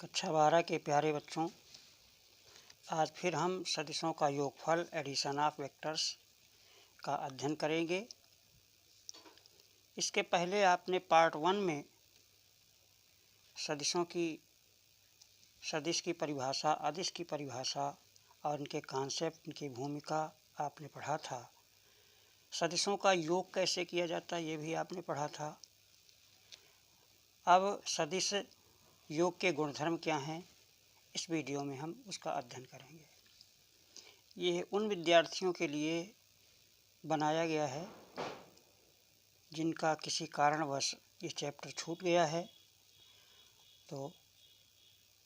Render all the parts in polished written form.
कक्षा 12 के प्यारे बच्चों, आज फिर हम सदिशों का योगफल एडिशन ऑफ वेक्टर्स का अध्ययन करेंगे। इसके पहले आपने पार्ट 1 में सदिश की परिभाषा, अदिश की परिभाषा और इनके कॉन्सेप्ट, इनकी भूमिका आपने पढ़ा था। सदिशों का योग कैसे किया जाता है ये भी आपने पढ़ा था। अब सदिश योग के गुणधर्म क्या हैं, इस वीडियो में हम उसका अध्ययन करेंगे। ये उन विद्यार्थियों के लिए बनाया गया है जिनका किसी कारणवश ये चैप्टर छूट गया है। तो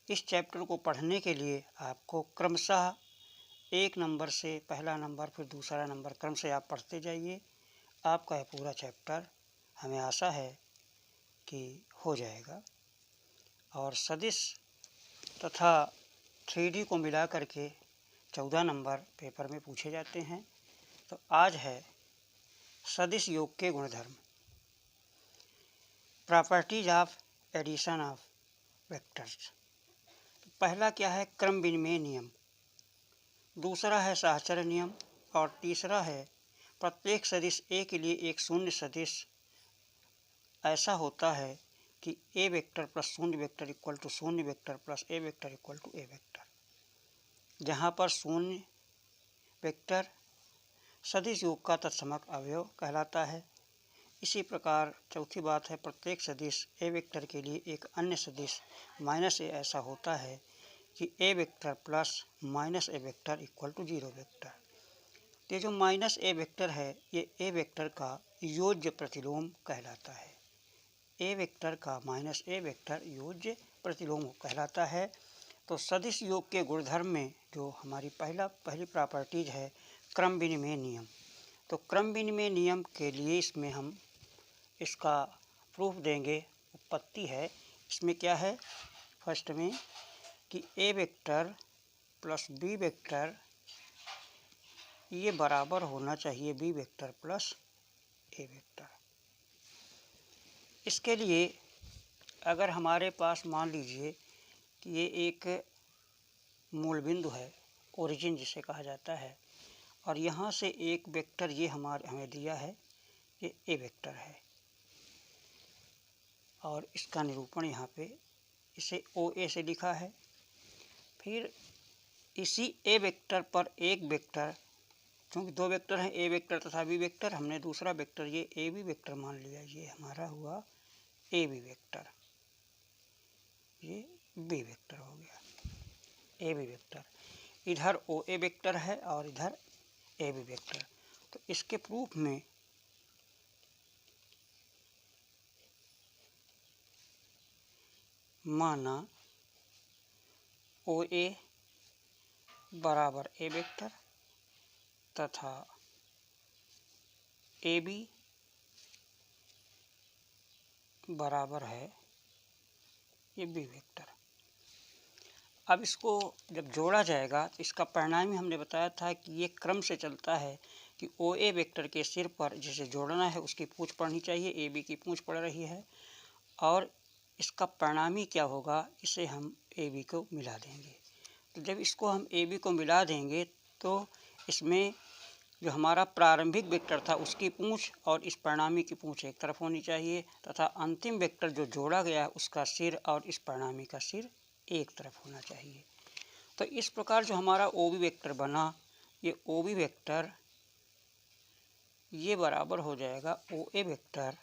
इस चैप्टर को पढ़ने के लिए आपको क्रमशः एक नंबर से पहला नंबर फिर दूसरा नंबर क्रम से आप पढ़ते जाइए। आपका यह पूरा चैप्टर हमें आशा है कि हो जाएगा। और सदिश तथा 3D को मिला करके 14 नंबर पेपर में पूछे जाते हैं। तो आज है सदिश योग के गुणधर्म, properties of addition of vectors. पहला क्या है? क्रम विनिमय नियम। दूसरा है साहचर्य नियम और तीसरा है प्रत्येक सदिश ए के लिए एक शून्य सदिश ऐसा होता है कि ए वेक्टर प्लस शून्य वेक्टर इक्वल टू शून्य vector plus A vector equal to A vector, जहाँ पर शून्य वेक्टर सदिश योग का तत्समक अवयव कहलाता है। इसी प्रकार चौथी बात है प्रत्येक सदिश ए वेक्टर के लिए एक अन्य सदिश माइनस ए ऐसा होता है कि A vector plus minus A vector equal to zero vector. ये जो माइनस ए वेक्टर है ये ए वेक्टर का योज्य प्रतिलोम कहलाता है। ए वेक्टर का माइनस ए वेक्टर योज्य प्रतिलोम कहलाता है। तो सदिश योग के गुणधर्म में जो हमारी पहली प्रॉपर्टीज है क्रम विनिमय नियम। तो क्रम विनिमय नियम के लिए इसमें हम इसका प्रूफ देंगे। उत्पत्ति है इसमें क्या है? फर्स्ट में कि A vector plus B vector ये बराबर होना चाहिए B vector plus A vector. इसके लिए अगर हमारे पास मान लीजिए कि ये एक मूल बिंदु है, ओरिजिन जिसे कहा जाता है, और यहाँ से एक वेक्टर ये हमें दिया है, ये ए वेक्टर है और इसका निरूपण यहाँ पे इसे ओ ए से लिखा है। फिर इसी ए वेक्टर पर एक वेक्टर, क्योंकि दो वेक्टर हैं ए वेक्टर तथा बी वेक्टर, हमने दूसरा वेक्टर ये ए बी वेक्टर मान लिया। ये हमारा हुआ ए बी वेक्टर, ये बी वेक्टर हो गया ए बी वेक्टर। इधर ओ ए वेक्टर है और इधर ए बी वेक्टर। तो इसके प्रूफ में माना ओ ए बराबर ए वेक्टर तथा ए बी बराबर है ये बी वेक्टर। अब इसको जब जोड़ा जाएगा तो इसका परिणाम ही हमने बताया था कि ये क्रम से चलता है कि ओ ए वेक्टर के सिर पर जिसे जोड़ना है उसकी पूंछ पड़नी चाहिए, ए बी की पूंछ पड़ रही है, और इसका परिणामी क्या होगा, इसे हम ए बी को मिला देंगे। तो जब इसको हम ए बी को मिला देंगे तो इसमें जो हमारा प्रारंभिक वेक्टर था उसकी पूंछ और इस परिणामी की पूंछ एक तरफ होनी चाहिए तथा अंतिम वेक्टर जो जोड़ा गया है उसका सिर और इस परिणामी का सिर एक तरफ होना चाहिए। तो इस प्रकार जो हमारा ओ बी वेक्टर बना, ये ओ बी वेक्टर ये बराबर हो जाएगा ओ ए वेक्टर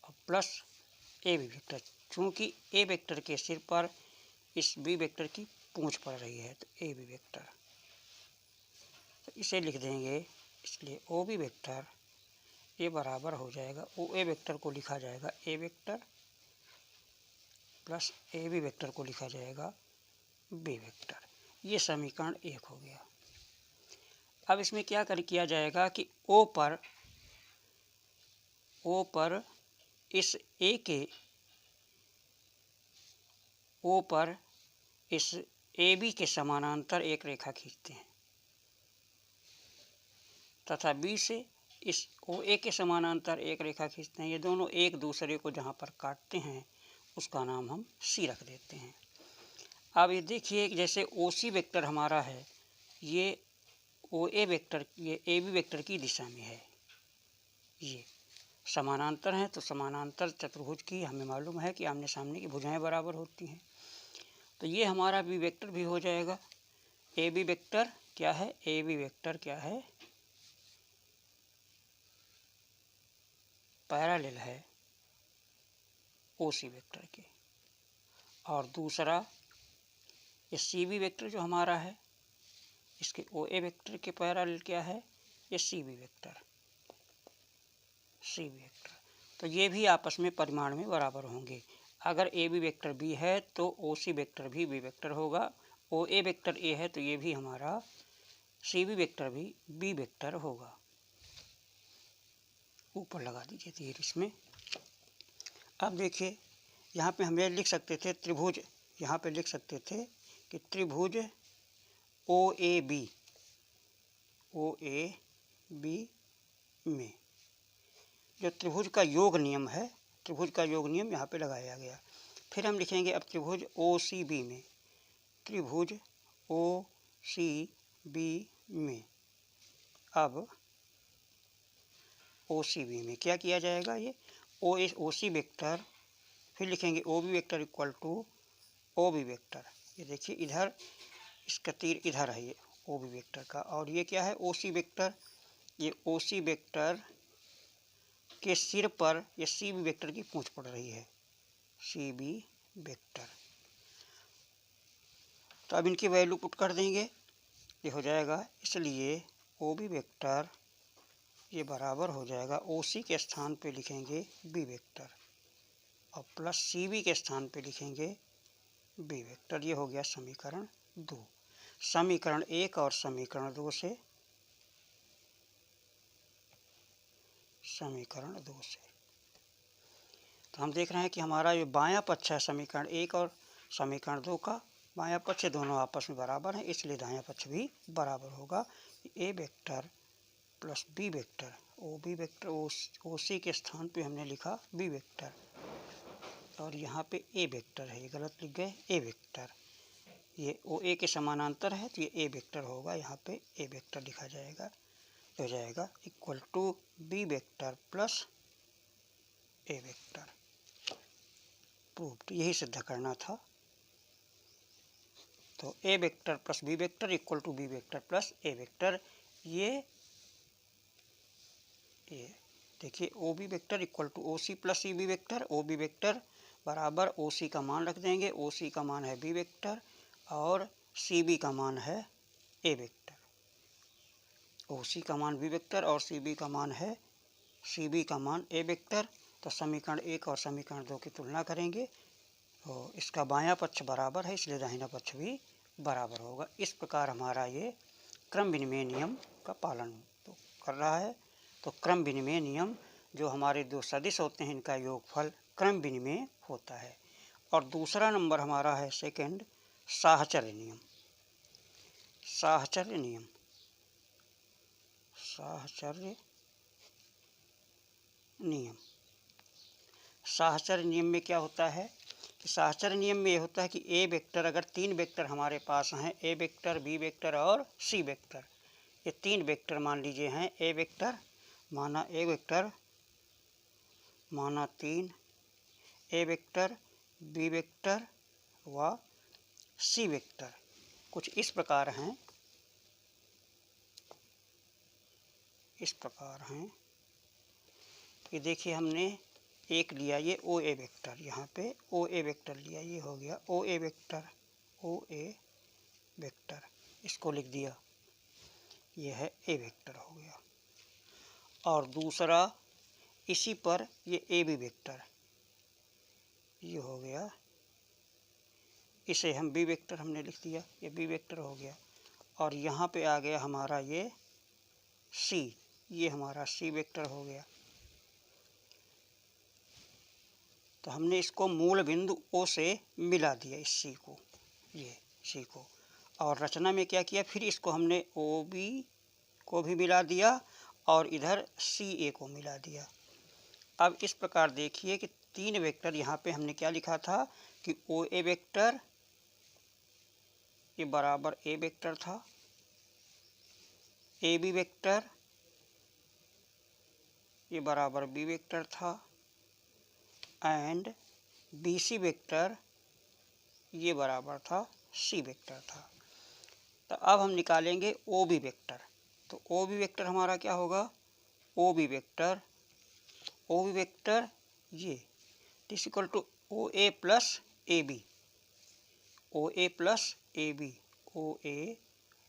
और प्लस ए बी वेक्टर। चूँकि ए वेक्टर के सिर पर इस बी वेक्टर की पूंछ पड़ रही है तो ए बी वेक्टर, तो इसे लिख देंगे। इसलिए ओ बी वेक्टर ये बराबर हो जाएगा ओ ए वेक्टर को लिखा जाएगा A vector plus A B vector को लिखा जाएगा बी वेक्टर। ये समीकरण 1 हो गया। अब इसमें क्या किया जाएगा कि ओ पर इस ए के ओ पर इस ए बी के समानांतर एक रेखा खींचते हैं तथा बी से इस ओ ए के समानांतर एक रेखा खींचते हैं। ये दोनों एक दूसरे को जहाँ पर काटते हैं उसका नाम हम सी रख देते हैं। अब ये देखिए कि जैसे ओ सी वेक्टर हमारा है, ये ओ ए वेक्टर, ये ए बी वेक्टर की दिशा में है, ये समानांतर हैं, तो समानांतर चतुर्भुज की हमें मालूम है कि आमने सामने की भुजाएं बराबर होती हैं। तो ये हमारा बी वेक्टर भी हो जाएगा। ए बी वेक्टर क्या है? ए बी वेक्टर क्या है? पैरेलल है ओ सी वेक्टर के। और दूसरा ये सी बी वेक्टर जो हमारा है, इसके ओ ए वेक्टर के पैरेलल क्या है? ये C B vector, C B vector. तो ये भी आपस में परिमाण में बराबर होंगे। अगर ए बी वेक्टर बी है तो ओ सी वेक्टर भी बी वेक्टर होगा। ओ ए वेक्टर ए है तो ये भी हमारा सी बी वेक्टर भी बी वेक्टर होगा। ऊपर लगा दीजिए तीर इसमें। अब देखिए यहाँ पे हम ये लिख सकते थे त्रिभुज, यहाँ पे लिख सकते थे कि त्रिभुज ओ ए बी में जो त्रिभुज का योग नियम है, त्रिभुज का योग नियम यहाँ पे लगाया गया। फिर हम लिखेंगे अब त्रिभुज ओ सी बी में, त्रिभुज ओ सी बी में। अब ओ सी बी में क्या किया जाएगा? ये ओ सी वेक्टर, फिर लिखेंगे O B vector equal to O B vector. ये देखिए इधर इसका तीर इधर है, ये ओ बी वेक्टर का, और ये क्या है? ओ सी वेक्टर। ये ओ सी वेक्टर के सिर पर ये सी बी वेक्टर की पूंछ पड़ रही है, सी बी वेक्टर। तो अब इनकी वैल्यू पुट कर देंगे, ये हो जाएगा, इसलिए ओ बी वेक्टर ये बराबर हो जाएगा, ओ सी के स्थान पे लिखेंगे बी वेक्टर और प्लस सी बी के स्थान पे लिखेंगे बी वेक्टर। ये हो गया समीकरण 2। समीकरण 1 और समीकरण 2 से, समीकरण 2 से तो हम देख रहे हैं कि हमारा ये बायां पक्ष है समीकरण 1 और समीकरण 2 का, बायां पक्ष दोनों आपस में बराबर हैं, इसलिए दायां पक्ष भी बराबर होगा। A vector plus B vector, O B vector O C के स्थान पे हमने लिखा बी वेक्टर, और यहाँ पे ए वेक्टर है, ये गलत लिख गए, ए वेक्टर। ये ओ ए के समानांतर है तो ये ए वेक्टर होगा, यहाँ पे ए वेक्टर लिखा जाएगा, हो जाएगा equal to B vector plus A vector. Proved, यही सिद्ध करना था। तो A vector plus B vector equal to B vector plus A vector. ये देखिए O B vector equal to O C plus C B vector, O B vector बराबर O सी का मान रख देंगे, ओ सी का मान है बी वेक्टर और सी बी का मान है ए वेक्टर। ओ सी का मान बी वेक्टर और सी बी का मान है, सी बी का मान ए वेक्टर। तो समीकरण 1 और समीकरण 2 की तुलना करेंगे, तो इसका बायां पक्ष बराबर है, इसलिए दाहिना पक्ष भी बराबर होगा। इस प्रकार हमारा ये क्रम विनिमय नियम का पालन तो कर रहा है। तो क्रम विनिमय नियम, जो हमारे दो सदिश होते हैं इनका योगफल क्रम विनिमय होता है। और दूसरा नंबर हमारा है सेकंड, साहचर्य नियम। साहचर्य नियम, साहचर्य नियम, साहचर्य नियम में क्या होता है कि साहचर्य नियम में ये होता है कि ए वेक्टर, अगर 3 वेक्टर हमारे पास हैं, ए वेक्टर बी वेक्टर और सी वेक्टर, ये 3 वेक्टर मान लीजिए हैं, ए वेक्टर माना ए वेक्टर माना 3, ए वेक्टर बी वेक्टर व सी वेक्टर कुछ इस प्रकार हैं, इस प्रकार हैं। ये देखिए हमने एक लिया, ये ओ ए वेक्टर, यहाँ पे ओ ए वेक्टर लिया, ये हो गया ओ A vector, O A vector, इसको लिख दिया, ये है ए वेक्टर हो गया। और दूसरा इसी पर ये ए बी वेक्टर, ये हो गया, इसे हम बी वेक्टर हमने लिख दिया, ये बी वेक्टर हो गया। और यहाँ पे आ गया हमारा ये सी, ये हमारा सी वेक्टर हो गया। तो हमने इसको मूल बिंदु ओ से मिला दिया, इस सी को, ये सी को। और रचना में क्या किया, फिर इसको हमने ओ बी को भी मिला दिया और इधर सी ए को मिला दिया। अब इस प्रकार देखिए कि तीन वेक्टर यहाँ पे हमने क्या लिखा था कि ओ ए वेक्टर ये बराबर ए वेक्टर था, ए बी वेक्टर ये बराबर बी वेक्टर था एंड बी सी वेक्टर ये बराबर था सी वेक्टर था। तो अब हम निकालेंगे ओ बी वेक्टर। तो ओ बी वेक्टर हमारा क्या होगा, ओ बी वेक्टर ये is equal to O A plus A B, O A plus A B, O A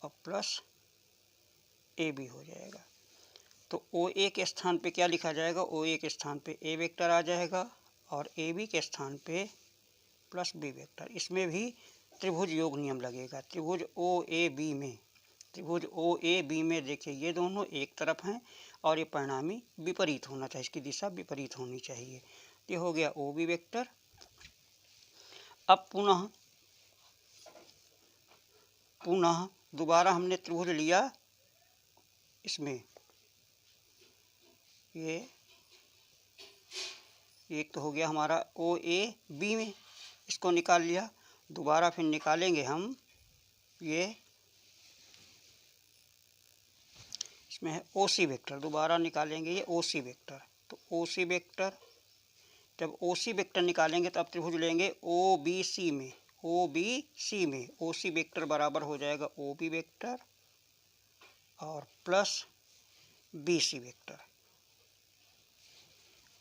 और प्लस ए बी हो जाएगा। तो ओ ए के स्थान पे क्या लिखा जाएगा, ओ ए के स्थान पे ए वेक्टर आ जाएगा और ए बी के स्थान पे प्लस बी वेक्टर। इसमें भी त्रिभुज योग नियम लगेगा। त्रिभुज ओ ए बी में, त्रिभुज ओ ए बी में देखिए ये दोनों एक तरफ हैं और ये परिणामी विपरीत होना चाहिए, इसकी दिशा विपरीत होनी चाहिए। ये हो गया ओ बी वेक्टर। अब पुनः दोबारा हमने त्रिभुज लिया, इसमें ये एक तो हो गया हमारा ओ ए बी में, इसको निकाल लिया। दोबारा फिर निकालेंगे हम ये, इसमें है ओ सी वेक्टर, दोबारा निकालेंगे ये ओ सी वेक्टर। तो ओ सी वेक्टर, जब ओ सी वेक्टर निकालेंगे तो अब त्रिभुज लेंगे ओ बी सी में, ओ बी सी में ओ सी वेक्टर बराबर हो जाएगा ओ बी वेक्टर और प्लस बी सी वेक्टर।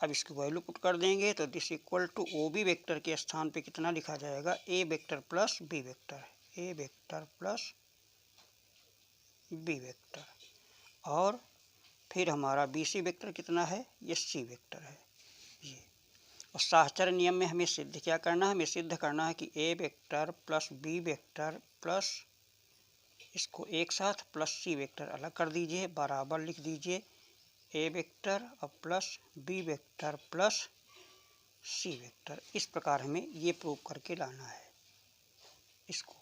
अब इसकी वैल्यू पुट कर देंगे तो this equal to O B vector के स्थान पे कितना लिखा जाएगा, A vector plus B vector, A vector plus B vector. और फिर हमारा बी सी वेक्टर कितना है, ये सी वेक्टर है ये। और साहचर्य नियम में हमें सिद्ध क्या करना है, हमें सिद्ध करना है कि A vector plus B vector plus इसको एक साथ प्लस सी वेक्टर अलग कर दीजिए, बराबर लिख दीजिए ए वेक्टर और plus B vector plus C vector. इस प्रकार हमें ये प्रूव करके लाना है इसको।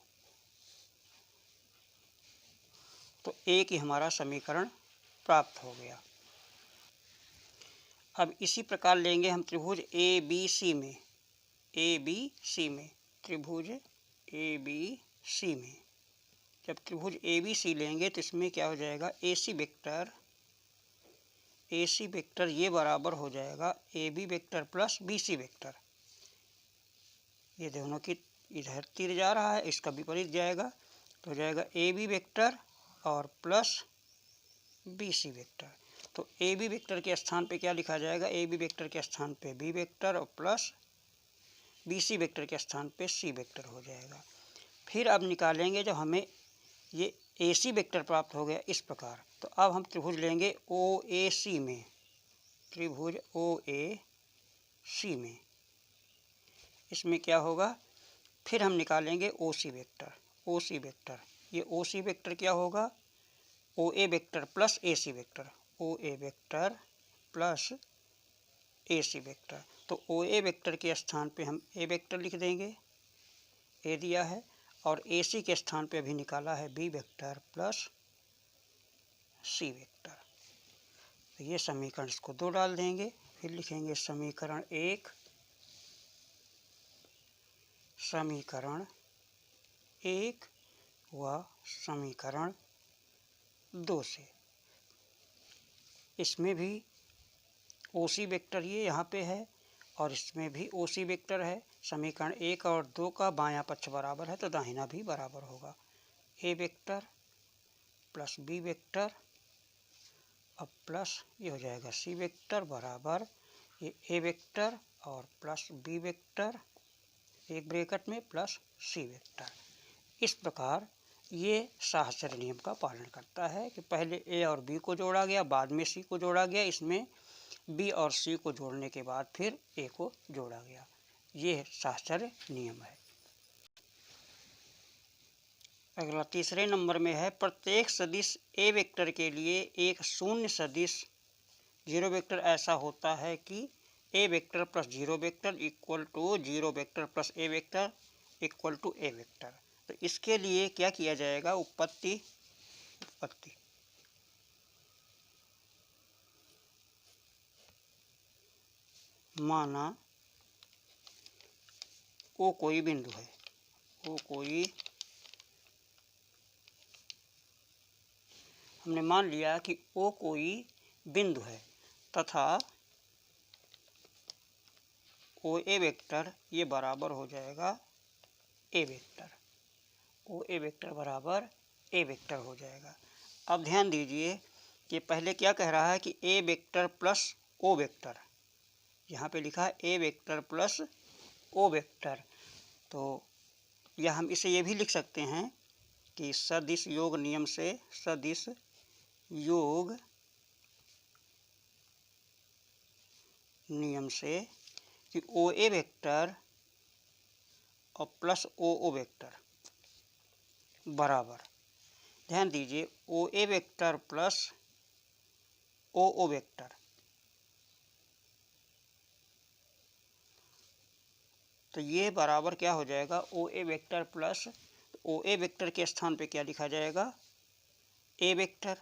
तो एक ही हमारा समीकरण प्राप्त हो गया। अब इसी प्रकार लेंगे हम त्रिभुज ए बी सी में, ए बी सी में, त्रिभुज ए बी सी में जब त्रिभुज ए बी सी लेंगे तो इसमें क्या हो जाएगा, ए सी वेक्टर ये बराबर हो जाएगा A B vector plus B C vector. ये दोनों की इधर तीर जा रहा है, इसका विपरीत जाएगा तो हो जाएगा ए बी वेक्टर और प्लस बी सी वेक्टर। तो ए बी वेक्टर के स्थान पे क्या लिखा जाएगा, ए बी वेक्टर के स्थान पे बी वेक्टर और प्लस बी सी वेक्टर के स्थान पे सी वेक्टर हो जाएगा। फिर अब निकालेंगे जब हमें ये ए सी वेक्टर प्राप्त हो गया इस प्रकार, तो अब हम त्रिभुज लेंगे ओ ए सी में, त्रिभुज ओ ए सी में। इसमें क्या होगा, फिर हम निकालेंगे ओ सी वेक्टर, ओ सी वेक्टर। ये ओ सी वेक्टर क्या होगा, ओ A vector plus A C vector, O A vector plus A C vector. तो ओ ए वेक्टर के स्थान पे हम ए वेक्टर लिख देंगे, ए दिया है, और ए सी के स्थान पे अभी निकाला है B vector plus C vector. तो ये समीकरण इसको 2 डाल देंगे, फिर लिखेंगे समीकरण 1 व समीकरण 2 से। इसमें भी ओ सी वेक्टर ये यहाँ पे है और इसमें भी ओ सी वेक्टर है। समीकरण 1 और 2 का बायां पक्ष बराबर है तो दाहिना भी बराबर होगा। A vector plus B vector अब प्लस ये हो जाएगा सी वेक्टर बराबर ये ए वेक्टर और प्लस बी वेक्टर एक ब्रैकेट में प्लस सी वेक्टर। इस प्रकार ये साहचर्य नियम का पालन करता है कि पहले ए और बी को जोड़ा गया, बाद में सी को जोड़ा गया, इसमें बी और सी को जोड़ने के बाद फिर ए को जोड़ा गया। ये साहचर्य नियम है। अगला तीसरे नंबर में है, प्रत्येक सदिश ए वेक्टर के लिए एक शून्य सदिश जीरो वेक्टर ऐसा होता है कि A vector plus zero vector equal to zero vector plus A vector equal to A vector. तो इसके लिए क्या किया जाएगा, उत्पत्ति माना ओ कोई बिंदु है, ओ कोई, हमने मान लिया कि ओ कोई बिंदु है तथा ओ ए वेक्टर ये बराबर हो जाएगा A vector, O A vector बराबर ए वेक्टर हो जाएगा। अब ध्यान दीजिए कि पहले क्या कह रहा है कि A vector plus O vector, यहाँ पे लिखा है ए वेक्टर प्लस ओ वेक्टर, तो या हम इसे ये भी लिख सकते हैं कि सदिश योग नियम से, सदिश योग नियम से कि ओ ए वेक्टर और प्लस ओ वेक्टर बराबर, ध्यान दीजिए ओ A vector plus O vector, तो ये बराबर क्या हो जाएगा, ओ A vector plus, O A vector के स्थान पे क्या लिखा जाएगा, ए वेक्टर,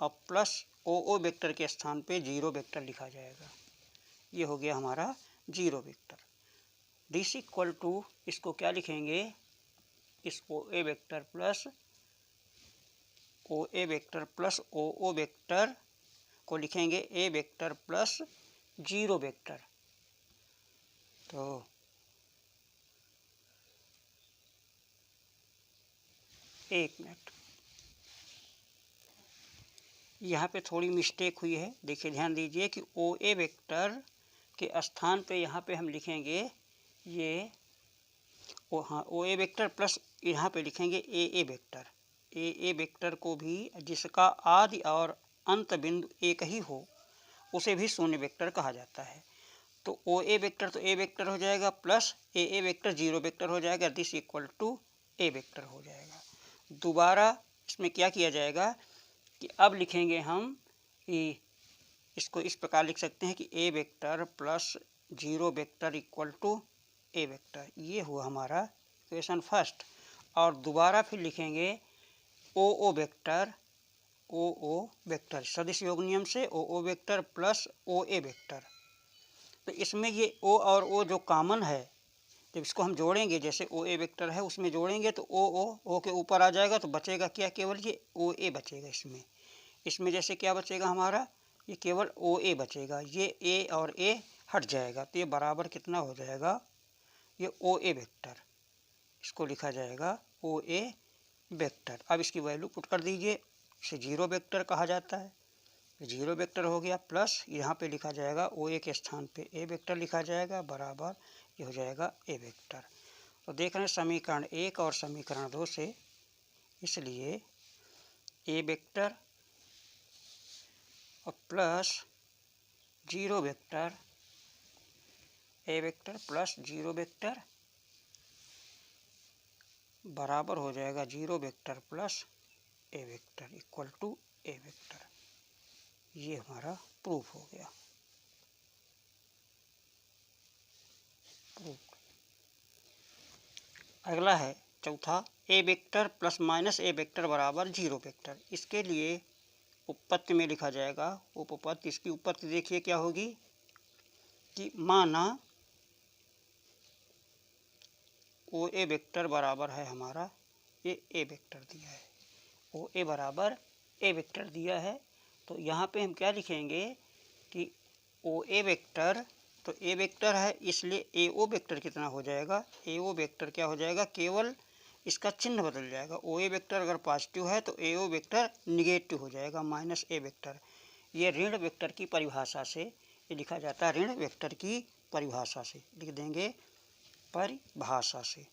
और प्लस ओ वेक्टर के स्थान पे जीरो वेक्टर लिखा जाएगा। ये हो गया हमारा zero vector. This equal to, इसको क्या लिखेंगे, इस O A vector plus O vector को लिखेंगे A vector plus zero vector. तो एक मिनट, यहाँ पे थोड़ी मिस्टेक हुई है, देखिए ध्यान दीजिए कि ओ ए वेक्टर के स्थान पे यहाँ पे हम लिखेंगे ये ओ ए वेक्टर प्लस यहाँ पे लिखेंगे ए वेक्टर, ए वेक्टर को भी जिसका आदि और अंत बिंदु एक ही हो उसे भी शून्य वेक्टर कहा जाता है। तो ओ ए वेक्टर तो ए वेक्टर हो जाएगा plus A vector zero vector हो जाएगा, this equal to A vector हो जाएगा। दोबारा इसमें क्या किया जाएगा कि अब लिखेंगे हम कि इसको इस प्रकार लिख सकते हैं कि A vector plus zero vector equal to A vector, ये हुआ हमारा इक्वेशन फर्स्ट। और दोबारा फिर लिखेंगे ओ वेक्टर, ओ वेक्टर सदिश योग नियम से ओ vector plus O A vector. तो इसमें ये ओ और ओ जो कॉमन है, जब इसको हम जोड़ेंगे, जैसे ओ ए वेक्टर है उसमें जोड़ेंगे तो ओ के ऊपर आ जाएगा, तो बचेगा क्या, केवल ये ओ ए बचेगा। इसमें जैसे क्या बचेगा हमारा, ये केवल ओ ए बचेगा, ये ए और ए हट जाएगा, तो ये बराबर कितना हो जाएगा, ये ओ ए वेक्टर, इसको लिखा जाएगा ओ ए वेक्टर। अब इसकी वैल्यू पुट कर दीजिए, इसे जीरो वेक्टर कहा जाता है, जीरो वेक्टर हो गया प्लस यहाँ पे लिखा जाएगा ओ ए के स्थान पे ए वेक्टर लिखा जाएगा बराबर, ये हो जाएगा ए वेक्टर। तो देख रहे हैं समीकरण 1 और समीकरण 2 से, इसलिए ए वेक्टर और plus zero vector, A vector plus zero vector बराबर हो जाएगा zero vector plus A vector equal to A vector. ये हमारा प्रूफ हो गया, प्रूफ। अगला है चौथा, A vector plus minus A vector बराबर जीरो वेक्टर। इसके लिए उपपत्ति में लिखा जाएगा, उपपत्ति, इसकी उपपत्ति देखिए क्या होगी कि माना ओ ए वेक्टर बराबर है हमारा ये ए वेक्टर दिया है, ओ ए बराबर ए वेक्टर दिया है, तो यहाँ पे हम क्या लिखेंगे कि ओ ए वेक्टर, तो ए वेक्टर है इसलिए ए ओ वेक्टर कितना हो जाएगा, ए ओ वेक्टर क्या हो जाएगा, केवल इसका चिन्ह बदल जाएगा। ओ ए वेक्टर अगर पॉजिटिव है तो ए ओ वेक्टर निगेटिव हो जाएगा, माइनस ए वेक्टर। ये ऋण वेक्टर की परिभाषा से ये लिखा जाता है, ऋण वेक्टर की परिभाषा से लिख देंगे, परिभाषा से।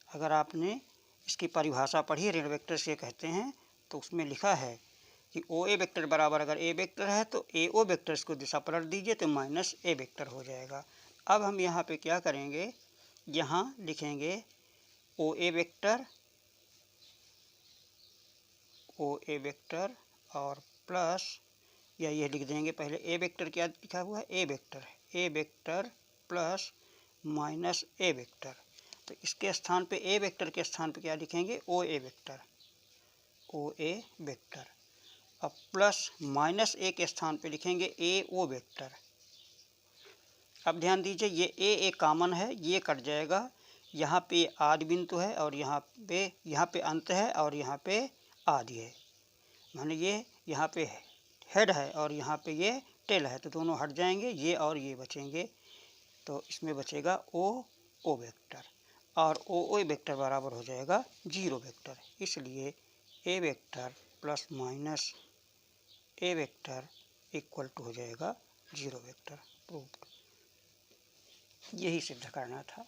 अगर आपने इसकी परिभाषा पढ़ी, ऋण वेक्टर से कहते हैं, तो उसमें लिखा है कि ओ ए वेक्टर बराबर, अगर ए वेक्टर है तो ए ओ वेक्टर को दिशा पलट दीजिए तो माइनस ए वेक्टर हो जाएगा। अब हम यहाँ पे क्या करेंगे, यहाँ लिखेंगे ओ ए वेक्टर और प्लस, या ये लिख देंगे पहले ए वेक्टर, क्या लिखा हुआ है, ए वेक्टर है, ए vector plus minus A vector. तो इसके स्थान पे ए वेक्टर के स्थान पे क्या लिखेंगे, ओ A vector, O A vector. अब प्लस माइनस ए के स्थान पे लिखेंगे ए ओ वेक्टर। अब ध्यान दीजिए, ये ए कॉमन है, ये कट जाएगा। यहाँ पे आदि बिंदु है और यहाँ पे अंत है और यहाँ पे आदि है, माने ये यहाँ पे हेड है और यहाँ पे ये टेल है, तो दोनों हट जाएंगे, ये और ये बचेंगे। तो इसमें बचेगा ओ वेक्टर, और ओ वेक्टर बराबर हो जाएगा 0 वेक्टर। इसलिए A vector plus minus A vector equal to हो जाएगा 0 वेक्टर। प्रूव्ड। यही सिद्ध करना था।